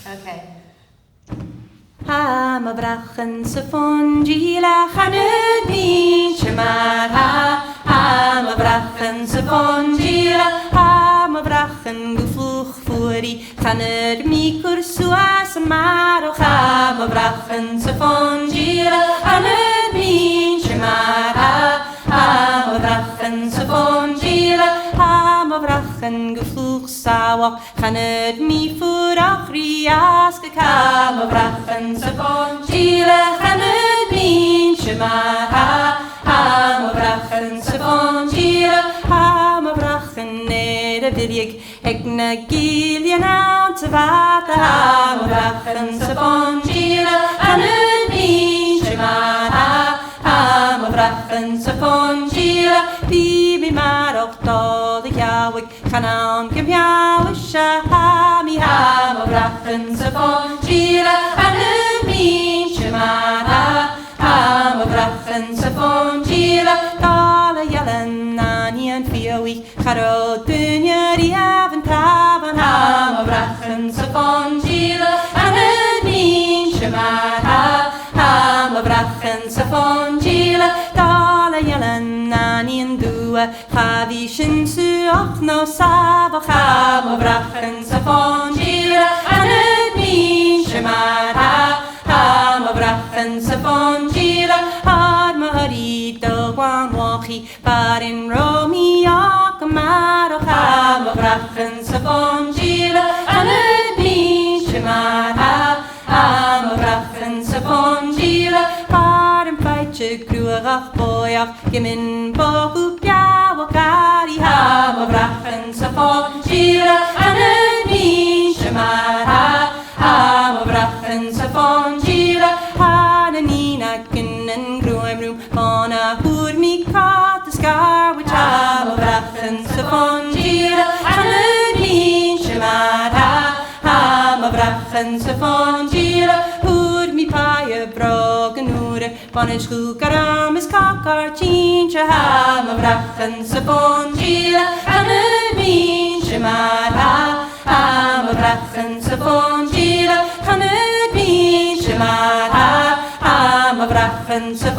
Okay. Ha ma brachen sa fondila chanud min shemar ha ma brachen sa fondila ha ma brachen gufluch furi chanud mi kursua samaro ha ma brachen sa fondila chanud min shemar ha ma brachen sa fondila ha ma brachen gufluch sawak chanud mi furach rias ka ma brachen sa fondila chanud min shemar ha ma brachen sa fondila ha ma brachen nere viljeg egna giljen aan te vata ha ma brachen sa fondila chanud min shemar ha ma brachen sa fondila Bibi maar ook tolig jou ik ga naam kem jou ha mi ha ma brachen sa fondila chanud min shemar ha ma brachen sa fondila Dale jellen aan jen fiowi Charo dunje die haven taban ha ma brachen sa fondila chanud min shemar ha ma brachen sa fondila Dale jellen aan jen dua Chavi shin su och no sava ha ma brachen sa fondila chanud min shemar ha ma brachen sa fondila Har ma harid do wan wachi Barin romi och amaro ha ma brachen sa fondila chanud min shemar ha ma brachen sa fondila Barin feitje gruach boyach Gemin bogu piawa kari ha ma brachen sa fondila chanud min shemar ha ma brachen sa fondila Nina kinnen groem roem van a hoer mi kat de skar which ha ma brachen sa fondila chanud min shemar ha ma brachen sa fondila hoer mi paie brogen hoere van een schoel karam is kakar tientje ha ma brachen sa fondila chanud min shemar ha ma brachen sa fondila chanud min shemar ha ma brachen sa